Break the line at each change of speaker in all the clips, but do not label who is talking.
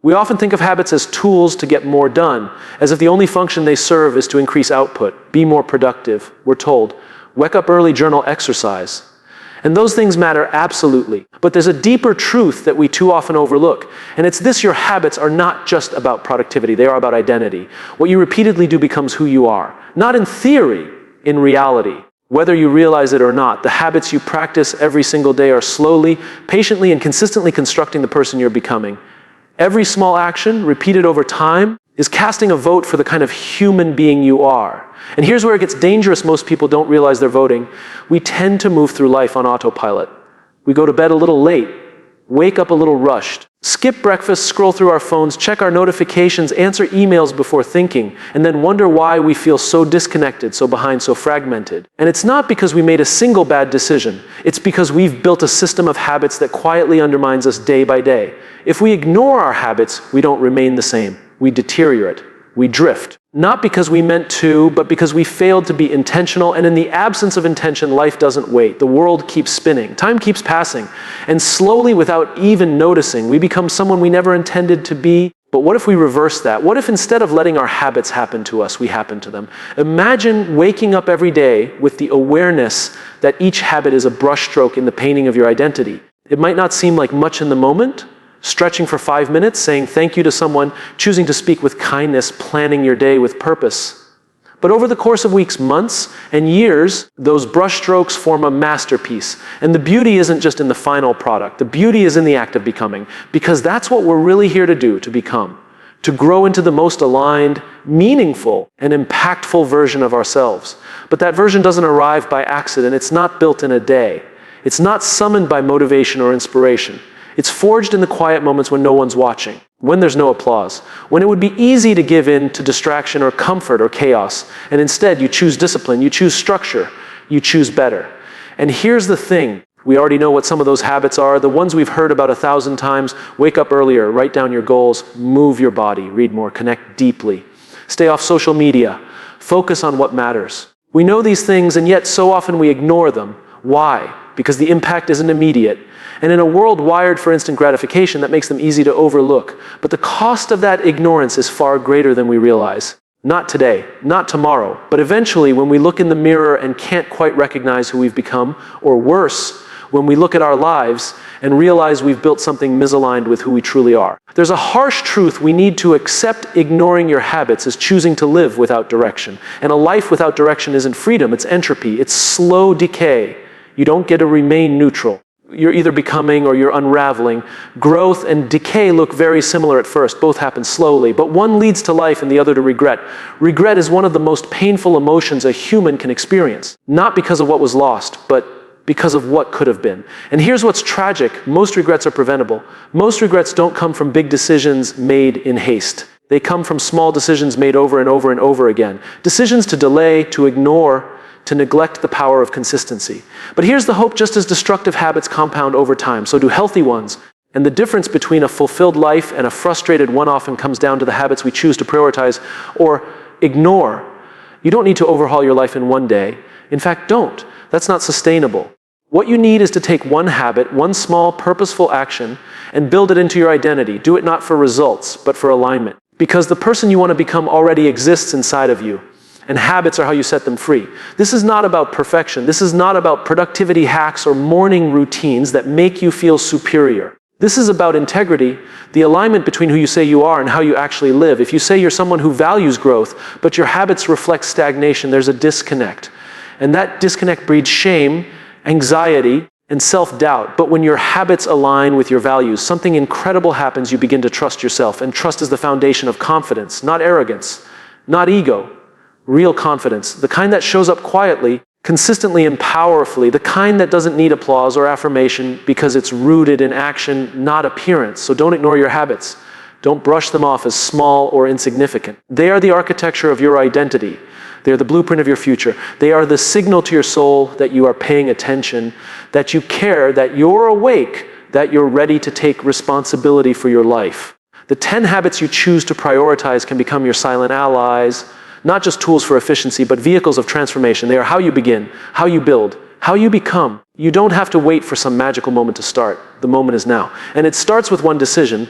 We often think of habits as tools to get more done, as if the only function they serve is to increase output, be more productive. We're told, wake up early, journal, exercise. And those things matter absolutely. But there's a deeper truth that we too often overlook. And it's this: your habits are not just about productivity, they are about identity. What you repeatedly do becomes who you are. Not in theory, in reality. Whether you realize it or not, the habits you practice every single day are slowly, patiently, and consistently constructing the person you're becoming. Every small action, repeated over time, is casting a vote for the kind of human being you are. And here's where it gets dangerous. Most people don't realize they're voting. We tend to move through life on autopilot. We go to bed a little late, wake up a little rushed, skip breakfast, scroll through our phones, check our notifications, answer emails before thinking, and then wonder why we feel so disconnected, so behind, so fragmented. And it's not because we made a single bad decision. It's because we've built a system of habits that quietly undermines us day by day. If we ignore our habits, we don't remain the same. We deteriorate. We drift. Not because we meant to, but because we failed to be intentional. And in the absence of intention, life doesn't wait. The world keeps spinning. Time keeps passing. And slowly, without even noticing, we become someone we never intended to be. But what if we reverse that? What if instead of letting our habits happen to us, we happen to them? Imagine waking up every day with the awareness that each habit is a brushstroke in the painting of your identity. It might not seem like much in the moment. Stretching for 5 minutes, saying thank you to someone, choosing to speak with kindness, planning your day with purpose. But over the course of weeks, months, and years, those brushstrokes form a masterpiece. And the beauty isn't just in the final product. The beauty is in the act of becoming. Because that's what we're really here to do, to become. To grow into the most aligned, meaningful, and impactful version of ourselves. But that version doesn't arrive by accident. It's not built in a day. It's not summoned by motivation or inspiration. It's forged in the quiet moments when no one's watching, when there's no applause, when it would be easy to give in to distraction or comfort or chaos, and instead you choose discipline, you choose structure, you choose better. And here's the thing, we already know what some of those habits are, the ones we've heard about 1,000 times: wake up earlier, write down your goals, move your body, read more, connect deeply, stay off social media, focus on what matters. We know these things, and yet so often we ignore them. Why? Because the impact isn't immediate. And in a world wired for instant gratification, that makes them easy to overlook. But the cost of that ignorance is far greater than we realize. Not today, not tomorrow, but eventually when we look in the mirror and can't quite recognize who we've become, or worse, when we look at our lives and realize we've built something misaligned with who we truly are. There's a harsh truth we need to accept: ignoring your habits is choosing to live without direction. And a life without direction isn't freedom, it's entropy, it's slow decay. You don't get to remain neutral. You're either becoming or you're unraveling. Growth and decay look very similar at first. Both happen slowly, but one leads to life and the other to regret. Regret is one of the most painful emotions a human can experience. Not because of what was lost, but because of what could have been. And here's what's tragic. Most regrets are preventable. Most regrets don't come from big decisions made in haste. They come from small decisions made over and over and over again. Decisions to delay, to ignore, to neglect the power of consistency. But here's the hope: just as destructive habits compound over time, so do healthy ones. And the difference between a fulfilled life and a frustrated one often comes down to the habits we choose to prioritize or ignore. You don't need to overhaul your life in one day. In fact, don't. That's not sustainable. What you need is to take one habit, one small, purposeful action, and build it into your identity. Do it not for results, but for alignment. Because the person you want to become already exists inside of you. And habits are how you set them free. This is not about perfection. This is not about productivity hacks or morning routines that make you feel superior. This is about integrity, the alignment between who you say you are and how you actually live. If you say you're someone who values growth, but your habits reflect stagnation, there's a disconnect. And that disconnect breeds shame, anxiety, and self-doubt. But when your habits align with your values, something incredible happens. You begin to trust yourself. And trust is the foundation of confidence, not arrogance, not ego. Real confidence, the kind that shows up quietly, consistently and powerfully, the kind that doesn't need applause or affirmation because it's rooted in action, not appearance. So don't ignore your habits. Don't brush them off as small or insignificant. They are the architecture of your identity. They are the blueprint of your future. They are the signal to your soul that you are paying attention, that you care, that you're awake, that you're ready to take responsibility for your life. The 10 habits you choose to prioritize can become your silent allies, not just tools for efficiency, but vehicles of transformation. They are how you begin, how you build, how you become. You don't have to wait for some magical moment to start. The moment is now. And it starts with one decision.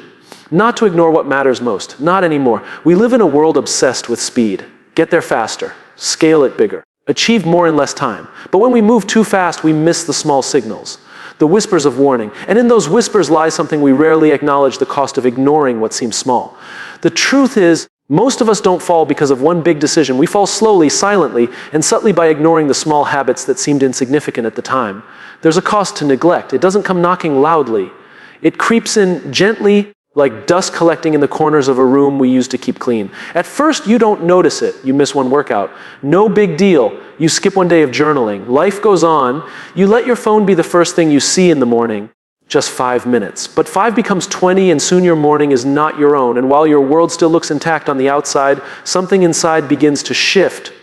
Not to ignore what matters most. Not anymore. We live in a world obsessed with speed. Get there faster. Scale it bigger. Achieve more in less time. But when we move too fast, we miss the small signals, the whispers of warning. And in those whispers lies something we rarely acknowledge: the cost of ignoring what seems small. The truth is, most of us don't fall because of one big decision. We fall slowly, silently, and subtly by ignoring the small habits that seemed insignificant at the time. There's a cost to neglect. It doesn't come knocking loudly. It creeps in gently, like dust collecting in the corners of a room we used to keep clean. At first, you don't notice it. You miss one workout. No big deal. You skip one day of journaling. Life goes on. You let your phone be the first thing you see in the morning. Just 5 minutes. But 5 becomes 20, and soon your morning is not your own. And while your world still looks intact on the outside, something inside begins to shift.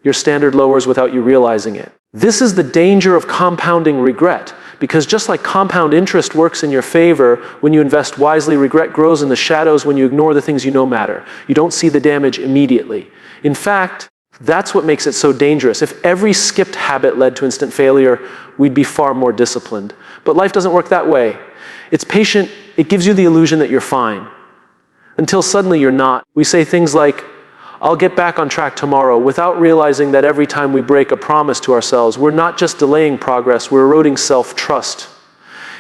Your standard lowers without you realizing it. This is the danger of compounding regret. Because just like compound interest works in your favor when you invest wisely, regret grows in the shadows when you ignore the things you know matter. You don't see the damage immediately. In fact, that's what makes it so dangerous. If every skipped habit led to instant failure, we'd be far more disciplined. But life doesn't work that way. It's patient. It gives you the illusion that you're fine. Until suddenly you're not. We say things like, I'll get back on track tomorrow, without realizing that every time we break a promise to ourselves, we're not just delaying progress, we're eroding self-trust.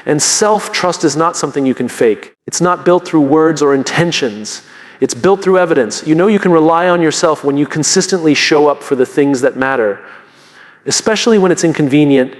And self-trust is not something you can fake. It's not built through words or intentions. It's built through evidence. You know you can rely on yourself when you consistently show up for the things that matter, especially when it's inconvenient,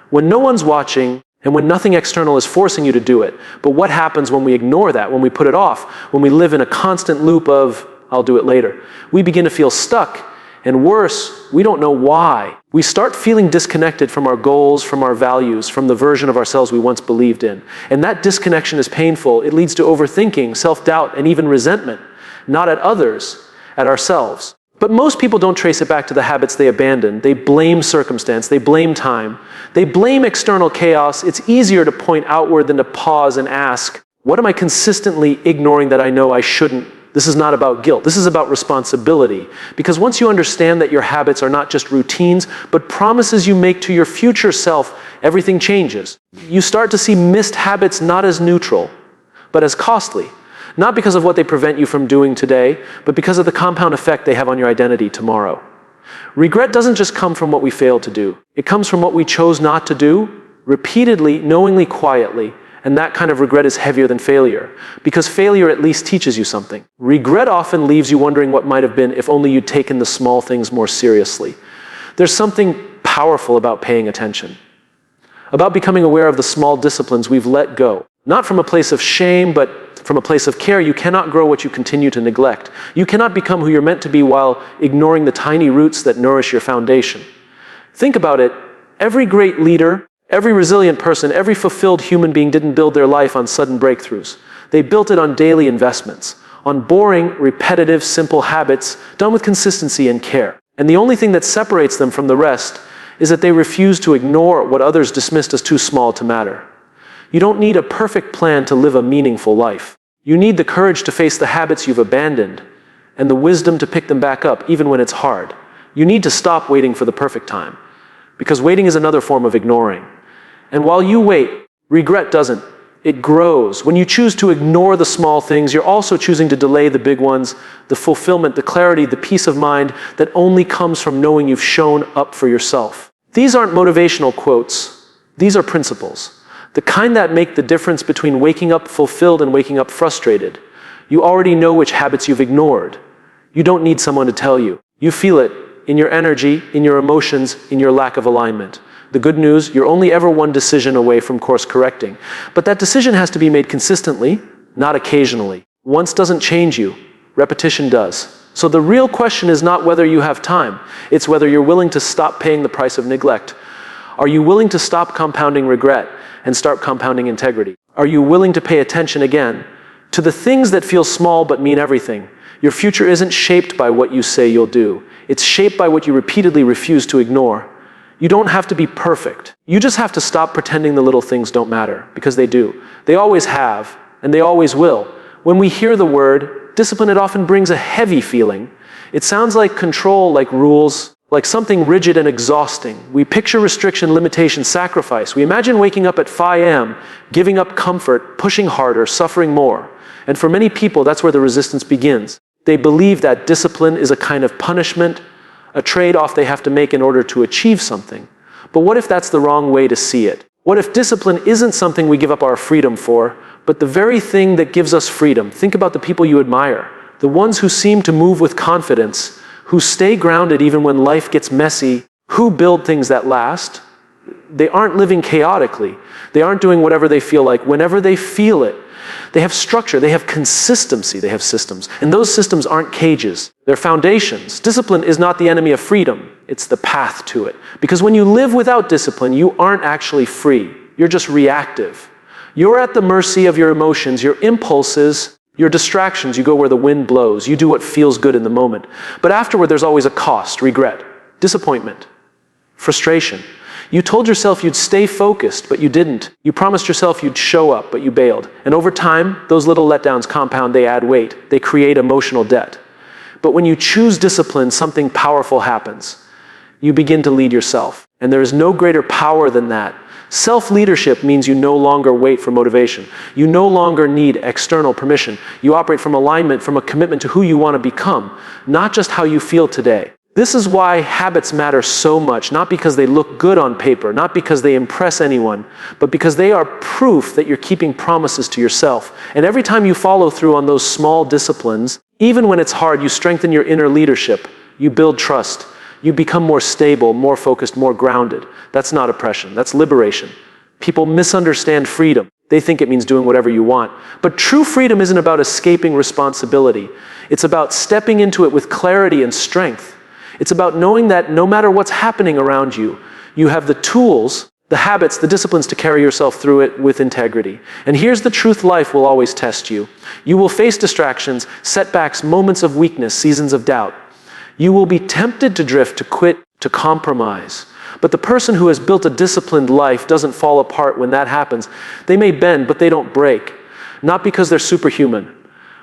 when no one's watching, and when nothing external is forcing you to do it. But what happens when we ignore that, when we put it off, when we live in a constant loop of, I'll do it later? We begin to feel stuck, and worse, we don't know why. We start feeling disconnected from our goals, from our values, from the version of ourselves we once believed in. And that disconnection is painful. It leads to overthinking, self-doubt, and even resentment. Not at others, at ourselves. But most people don't trace it back to the habits they abandoned. They blame circumstance, they blame time, they blame external chaos. It's easier to point outward than to pause and ask, what am I consistently ignoring that I know I shouldn't? This is not about guilt. This is about responsibility. Because once you understand that your habits are not just routines, but promises you make to your future self, everything changes. You start to see missed habits not as neutral, but as costly. Not because of what they prevent you from doing today, but because of the compound effect they have on your identity tomorrow. Regret doesn't just come from what we failed to do. It comes from what we chose not to do, repeatedly, knowingly, quietly. And that kind of regret is heavier than failure, because failure at least teaches you something. Regret often leaves you wondering what might have been if only you'd taken the small things more seriously. There's something powerful about paying attention, about becoming aware of the small disciplines we've let go. Not from a place of shame, but from a place of care. You cannot grow what you continue to neglect. You cannot become who you're meant to be while ignoring the tiny roots that nourish your foundation. Think about it. Every great leader, every resilient person, every fulfilled human being didn't build their life on sudden breakthroughs. They built it on daily investments, on boring, repetitive, simple habits done with consistency and care. And the only thing that separates them from the rest is that they refuse to ignore what others dismissed as too small to matter. You don't need a perfect plan to live a meaningful life. You need the courage to face the habits you've abandoned and the wisdom to pick them back up even when it's hard. You need to stop waiting for the perfect time, because waiting is another form of ignoring. And while you wait, regret doesn't. It grows. When you choose to ignore the small things, you're also choosing to delay the big ones, the fulfillment, the clarity, the peace of mind that only comes from knowing you've shown up for yourself. These aren't motivational quotes. These are principles. The kind that make the difference between waking up fulfilled and waking up frustrated. You already know which habits you've ignored. You don't need someone to tell you. You feel it in your energy, in your emotions, in your lack of alignment. The good news, you're only ever one decision away from course correcting. But that decision has to be made consistently, not occasionally. Once doesn't change you. Repetition does. So the real question is not whether you have time. It's whether you're willing to stop paying the price of neglect. Are you willing to stop compounding regret and start compounding integrity? Are you willing to pay attention again to the things that feel small but mean everything? Your future isn't shaped by what you say you'll do. It's shaped by what you repeatedly refuse to ignore. You don't have to be perfect. You just have to stop pretending the little things don't matter, because they do. They always have, and they always will. When we hear the word discipline, it often brings a heavy feeling. It sounds like control, like rules, like something rigid and exhausting. We picture restriction, limitation, sacrifice. We imagine waking up at 5 a.m., giving up comfort, pushing harder, suffering more. And for many people, that's where the resistance begins. They believe that discipline is a kind of punishment, a trade-off they have to make in order to achieve something. But what if that's the wrong way to see it? What if discipline isn't something we give up our freedom for, but the very thing that gives us freedom? Think about the people you admire, the ones who seem to move with confidence, who stay grounded even when life gets messy, who build things that last. They aren't living chaotically. They aren't doing whatever they feel like whenever they feel it. They have structure, they have consistency, they have systems. And those systems aren't cages, they're foundations. Discipline is not the enemy of freedom, it's the path to it. Because when you live without discipline, you aren't actually free. You're just reactive. You're at the mercy of your emotions, your impulses, your distractions. You go where the wind blows. You do what feels good in the moment. But afterward, there's always a cost, regret, disappointment, frustration. You told yourself you'd stay focused, but you didn't. You promised yourself you'd show up, but you bailed. And over time, those little letdowns compound, they add weight. They create emotional debt. But when you choose discipline, something powerful happens. You begin to lead yourself. And there is no greater power than that. Self-leadership means you no longer wait for motivation. You no longer need external permission. You operate from alignment, from a commitment to who you want to become, not just how you feel today. This is why habits matter so much, not because they look good on paper, not because they impress anyone, but because they are proof that you're keeping promises to yourself. And every time you follow through on those small disciplines, even when it's hard, you strengthen your inner leadership. You build trust. You become more stable, more focused, more grounded. That's not oppression, that's liberation. People misunderstand freedom. They think it means doing whatever you want. But true freedom isn't about escaping responsibility. It's about stepping into it with clarity and strength. It's about knowing that no matter what's happening around you, you have the tools, the habits, the disciplines to carry yourself through it with integrity. And here's the truth: life will always test you. You will face distractions, setbacks, moments of weakness, seasons of doubt. You will be tempted to drift, to quit, to compromise. But the person who has built a disciplined life doesn't fall apart when that happens. They may bend, but they don't break. Not because they're superhuman,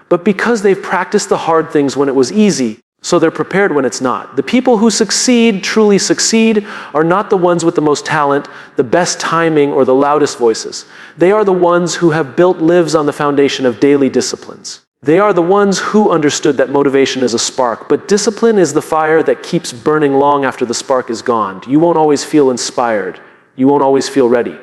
but because they've practiced the hard things when it was easy, so they're prepared when it's not. The people who succeed, truly succeed, are not the ones with the most talent, the best timing, or the loudest voices. They are the ones who have built lives on the foundation of daily disciplines. They are the ones who understood that motivation is a spark, but discipline is the fire that keeps burning long after the spark is gone. You won't always feel inspired. You won't always feel ready.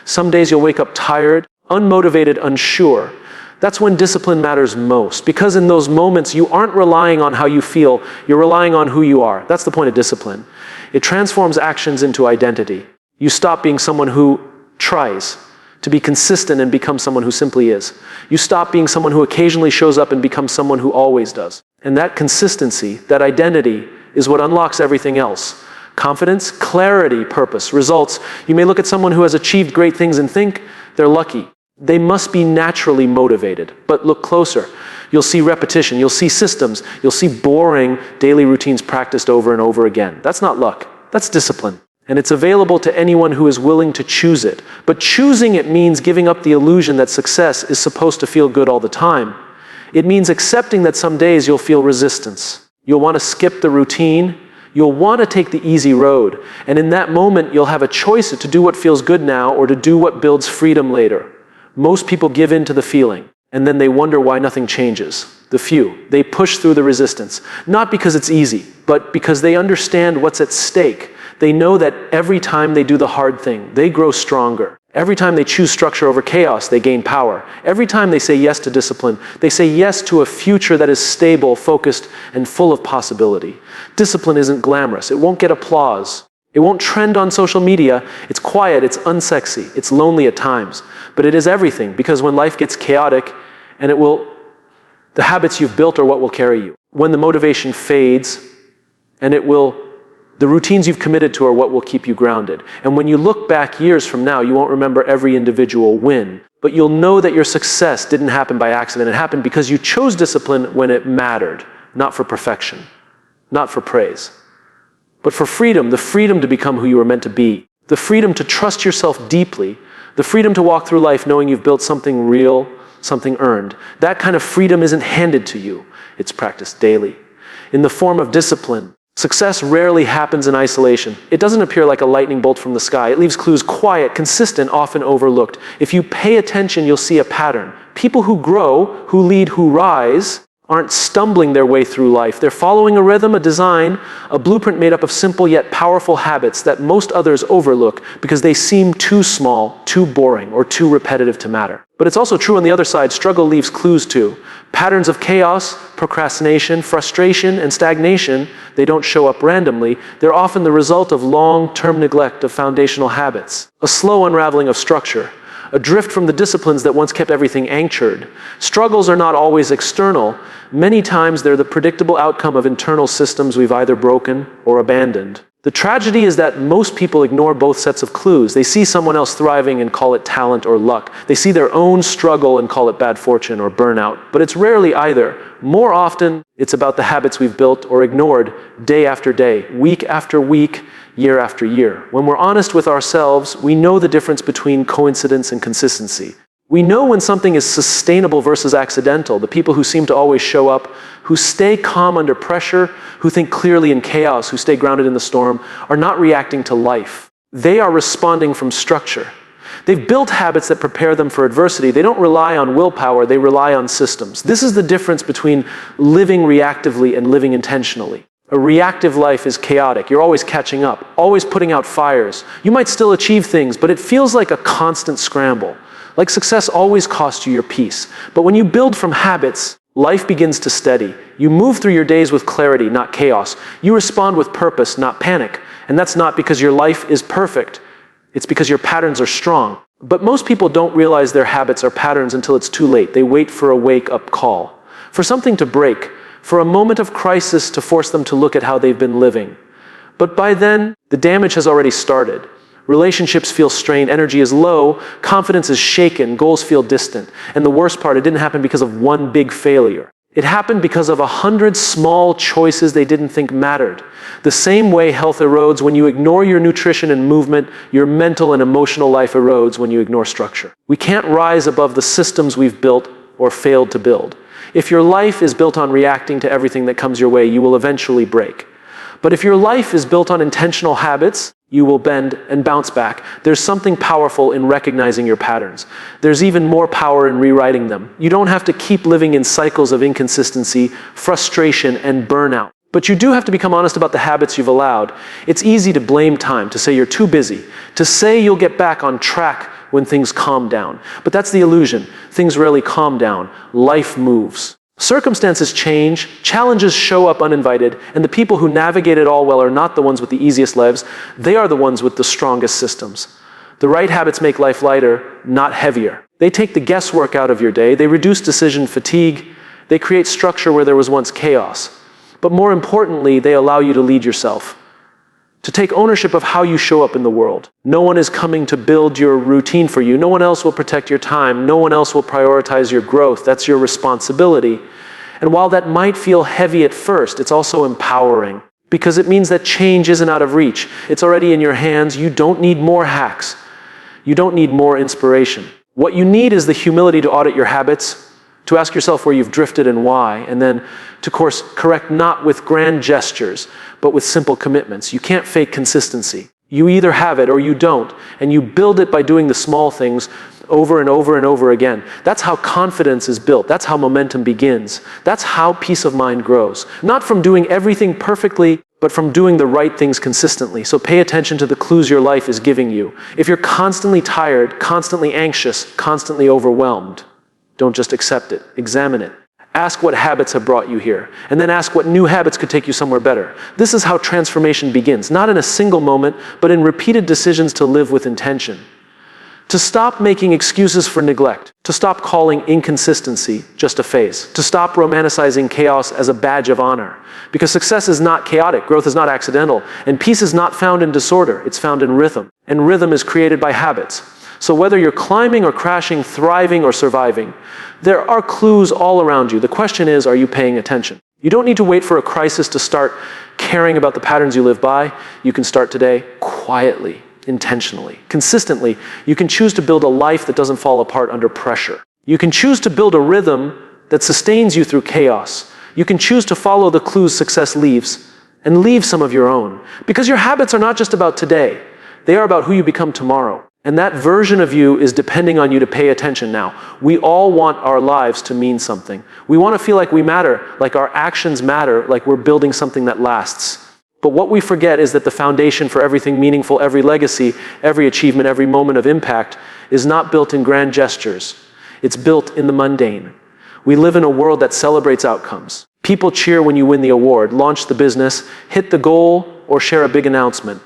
Some days you'll wake up tired, unmotivated, unsure. That's when discipline matters most, because in those moments you aren't relying on how you feel, you're relying on who you are. That's the point of discipline. It transforms actions into identity. You stop being someone who tries to be consistent and become someone who simply is. You stop being someone who occasionally shows up and becomes someone who always does. And that consistency, that identity, is what unlocks everything else. Confidence, clarity, purpose, results. You may look at someone who has achieved great things and think they're lucky. They must be naturally motivated. But look closer. You'll see repetition. You'll see systems. You'll see boring daily routines practiced over and over again. That's not luck. That's discipline. And it's available to anyone who is willing to choose it. But choosing it means giving up the illusion that success is supposed to feel good all the time. It means accepting that some days you'll feel resistance. You'll want to skip the routine. You'll want to take the easy road. And in that moment, you'll have a choice to do what feels good now or to do what builds freedom later. Most people give in to the feeling, and then they wonder why nothing changes. The few, they push through the resistance, not because it's easy, but because they understand what's at stake. They know that every time they do the hard thing, they grow stronger. Every time they choose structure over chaos, they gain power. Every time they say yes to discipline, they say yes to a future that is stable, focused, and full of possibility. Discipline isn't glamorous. It won't get applause. It won't trend on social media. It's quiet, it's unsexy, it's lonely at times. But it is everything, because when life gets chaotic, and the habits you've built are what will carry you. When the motivation fades, the routines you've committed to are what will keep you grounded. And when you look back years from now, you won't remember every individual win, but you'll know that your success didn't happen by accident. It happened because you chose discipline when it mattered, not for perfection, not for praise, but for freedom, the freedom to become who you were meant to be, the freedom to trust yourself deeply, the freedom to walk through life knowing you've built something real, something earned. That kind of freedom isn't handed to you. It's practiced daily in the form of discipline. Success rarely happens in isolation. It doesn't appear like a lightning bolt from the sky. It leaves clues quiet, consistent, often overlooked. If you pay attention, you'll see a pattern. People who grow, who lead, who rise, aren't stumbling their way through life. They're following a rhythm, a design, a blueprint made up of simple yet powerful habits that most others overlook because they seem too small, too boring, or too repetitive to matter. But it's also true on the other side, struggle leaves clues too. Patterns of chaos, procrastination, frustration, and stagnation, they don't show up randomly. They're often the result of long-term neglect of foundational habits, a slow unraveling of structure, a drift from the disciplines that once kept everything anchored. Struggles are not always external. Many times they're the predictable outcome of internal systems we've either broken or abandoned. The tragedy is that most people ignore both sets of clues. They see someone else thriving and call it talent or luck. They see their own struggle and call it bad fortune or burnout. But it's rarely either. More often, it's about the habits we've built or ignored day after day, week after week, year after year. When we're honest with ourselves, we know the difference between coincidence and consistency. We know when something is sustainable versus accidental. The people who seem to always show up, who stay calm under pressure, who think clearly in chaos, who stay grounded in the storm, are not reacting to life. They are responding from structure. They've built habits that prepare them for adversity. They don't rely on willpower, they rely on systems. This is the difference between living reactively and living intentionally. A reactive life is chaotic. You're always catching up, always putting out fires. You might still achieve things, but it feels like a constant scramble. Like success always costs you your peace. But when you build from habits, life begins to steady. You move through your days with clarity, not chaos. You respond with purpose, not panic. And that's not because your life is perfect. It's because your patterns are strong. But most people don't realize their habits are patterns until it's too late. They wait for a wake-up call, for something to break, for a moment of crisis to force them to look at how they've been living. But by then, the damage has already started. Relationships feel strained, energy is low, confidence is shaken, goals feel distant. And the worst part, it didn't happen because of one big failure. It happened because of 100 small choices they didn't think mattered. The same way health erodes when you ignore your nutrition and movement, your mental and emotional life erodes when you ignore structure. We can't rise above the systems we've built or failed to build. If your life is built on reacting to everything that comes your way, you will eventually break. But if your life is built on intentional habits, you will bend and bounce back. There's something powerful in recognizing your patterns. There's even more power in rewriting them. You don't have to keep living in cycles of inconsistency, frustration, and burnout. But you do have to become honest about the habits you've allowed. It's easy to blame time, to say you're too busy, to say you'll get back on track when things calm down. But that's the illusion. Things rarely calm down. Life moves. Circumstances change, challenges show up uninvited, and the people who navigate it all well are not the ones with the easiest lives, they are the ones with the strongest systems. The right habits make life lighter, not heavier. They take the guesswork out of your day, they reduce decision fatigue, they create structure where there was once chaos. But more importantly, they allow you to lead yourself, to take ownership of how you show up in the world. No one is coming to build your routine for you. No one else will protect your time. No one else will prioritize your growth. That's your responsibility. And while that might feel heavy at first, it's also empowering because it means that change isn't out of reach. It's already in your hands. You don't need more hacks. You don't need more inspiration. What you need is the humility to audit your habits, to ask yourself where you've drifted and why, and then to course correct not with grand gestures, but with simple commitments. You can't fake consistency. You either have it or you don't, and you build it by doing the small things over and over and over again. That's how confidence is built. That's how momentum begins. That's how peace of mind grows. Not from doing everything perfectly, but from doing the right things consistently. So pay attention to the clues your life is giving you. If you're constantly tired, constantly anxious, constantly overwhelmed, don't just accept it. Examine it. Ask what habits have brought you here, and then ask what new habits could take you somewhere better. This is how transformation begins, not in a single moment, but in repeated decisions to live with intention. To stop making excuses for neglect, to stop calling inconsistency just a phase, to stop romanticizing chaos as a badge of honor. Because success is not chaotic, growth is not accidental, and peace is not found in disorder, it's found in rhythm. And rhythm is created by habits. So whether you're climbing or crashing, thriving or surviving, there are clues all around you. The question is, are you paying attention? You don't need to wait for a crisis to start caring about the patterns you live by. You can start today quietly, intentionally, consistently. You can choose to build a life that doesn't fall apart under pressure. You can choose to build a rhythm that sustains you through chaos. You can choose to follow the clues success leaves and leave some of your own. Because your habits are not just about today. They are about who you become tomorrow. And that version of you is depending on you to pay attention now. We all want our lives to mean something. We want to feel like we matter, like our actions matter, like we're building something that lasts. But what we forget is that the foundation for everything meaningful, every legacy, every achievement, every moment of impact is not built in grand gestures. It's built in the mundane. We live in a world that celebrates outcomes. People cheer when you win the award, launch the business, hit the goal, or share a big announcement.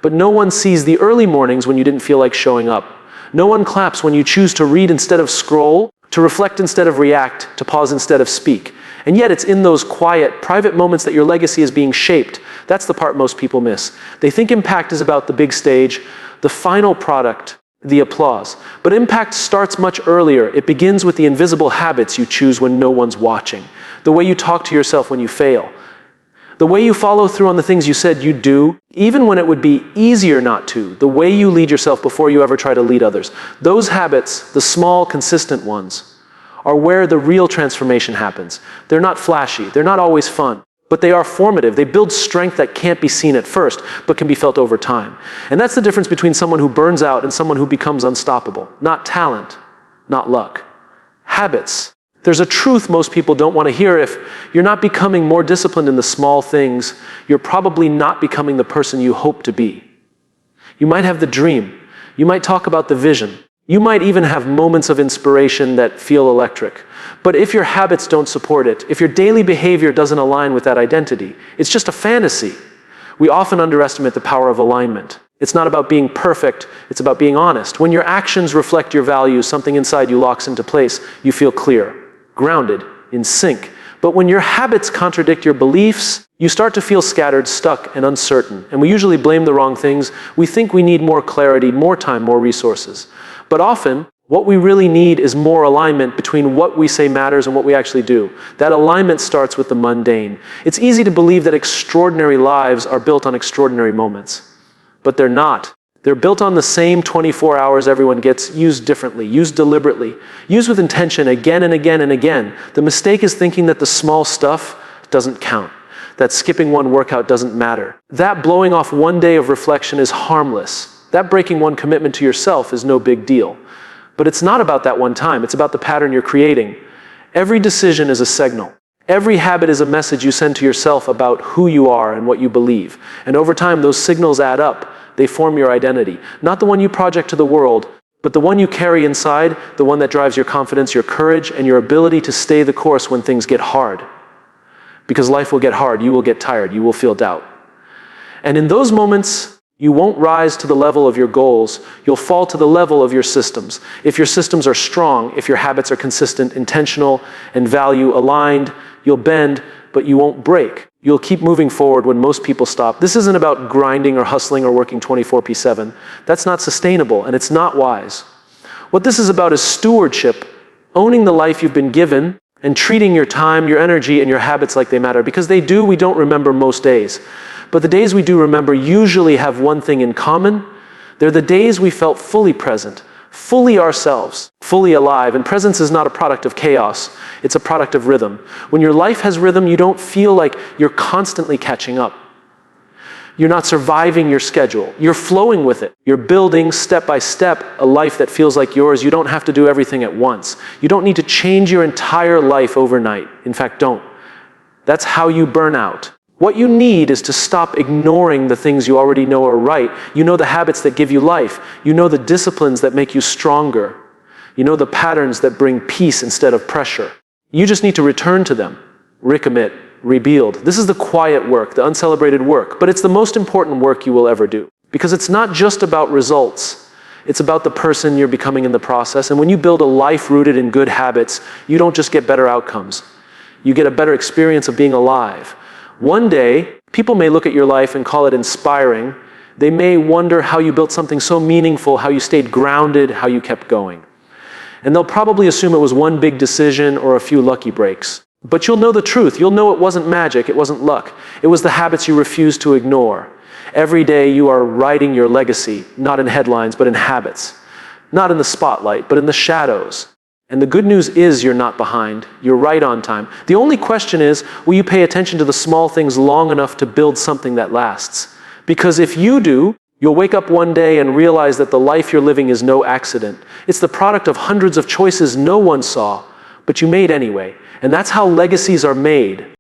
But no one sees the early mornings when you didn't feel like showing up. No one claps when you choose to read instead of scroll, to reflect instead of react, to pause instead of speak. And yet it's in those quiet, private moments that your legacy is being shaped. That's the part most people miss. They think impact is about the big stage, the final product, the applause. But impact starts much earlier. It begins with the invisible habits you choose when no one's watching. The way you talk to yourself when you fail. The way you follow through on the things you said you'd do, even when it would be easier not to. The way you lead yourself before you ever try to lead others. Those habits, the small, consistent ones, are where the real transformation happens. They're not flashy. They're not always fun. But they are formative. They build strength that can't be seen at first, but can be felt over time. And that's the difference between someone who burns out and someone who becomes unstoppable. Not talent, not luck. Habits. There's a truth most people don't want to hear. If you're not becoming more disciplined in the small things, you're probably not becoming the person you hope to be. You might have the dream. You might talk about the vision. You might even have moments of inspiration that feel electric. But if your habits don't support it, if your daily behavior doesn't align with that identity, it's just a fantasy. We often underestimate the power of alignment. It's not about being perfect, it's about being honest. When your actions reflect your values, something inside you locks into place, you feel clear, grounded, in sync. But when your habits contradict your beliefs, you start to feel scattered, stuck, and uncertain. And we usually blame the wrong things. We think we need more clarity, more time, more resources. But often, what we really need is more alignment between what we say matters and what we actually do. That alignment starts with the mundane. It's easy to believe that extraordinary lives are built on extraordinary moments. But they're not. They're built on the same 24 hours everyone gets, used differently, used deliberately, used with intention again and again and again. The mistake is thinking that the small stuff doesn't count, that skipping one workout doesn't matter. That blowing off one day of reflection is harmless. That breaking one commitment to yourself is no big deal. But it's not about that one time. It's about the pattern you're creating. Every decision is a signal. Every habit is a message you send to yourself about who you are and what you believe. And over time, those signals add up. They form your identity. Not the one you project to the world, but the one you carry inside, the one that drives your confidence, your courage, and your ability to stay the course when things get hard. Because life will get hard. You will get tired. You will feel doubt. And in those moments, you won't rise to the level of your goals. You'll fall to the level of your systems. If your systems are strong, if your habits are consistent, intentional, and value aligned, you'll bend, but you won't break. You'll keep moving forward when most people stop. This isn't about grinding or hustling or working 24/7. That's not sustainable, and it's not wise. What this is about is stewardship, owning the life you've been given, and treating your time, your energy, and your habits like they matter. Because they do, we don't remember most days. But the days we do remember usually have one thing in common. They're the days we felt fully present, fully ourselves, fully alive. And presence is not a product of chaos. It's a product of rhythm. When your life has rhythm, you don't feel like you're constantly catching up. You're not surviving your schedule. You're flowing with it. You're building step by step a life that feels like yours. You don't have to do everything at once. You don't need to change your entire life overnight. In fact, don't. That's how you burn out. What you need is to stop ignoring the things you already know are right. You know the habits that give you life. You know the disciplines that make you stronger. You know the patterns that bring peace instead of pressure. You just need to return to them, recommit, rebuild. This is the quiet work, the uncelebrated work, but it's the most important work you will ever do. Because it's not just about results. It's about the person you're becoming in the process. And when you build a life rooted in good habits, you don't just get better outcomes. You get a better experience of being alive. One day, people may look at your life and call it inspiring. They may wonder how you built something so meaningful, how you stayed grounded, how you kept going. And they'll probably assume it was one big decision or a few lucky breaks. But you'll know the truth. You'll know it wasn't magic, it wasn't luck. It was the habits you refused to ignore. Every day you are writing your legacy, not in headlines, but in habits. Not in the spotlight, but in the shadows. And the good news is you're not behind. You're right on time. The only question is, will you pay attention to the small things long enough to build something that lasts? Because if you do, you'll wake up one day and realize that the life you're living is no accident. It's the product of hundreds of choices no one saw, but you made anyway. And that's how legacies are made.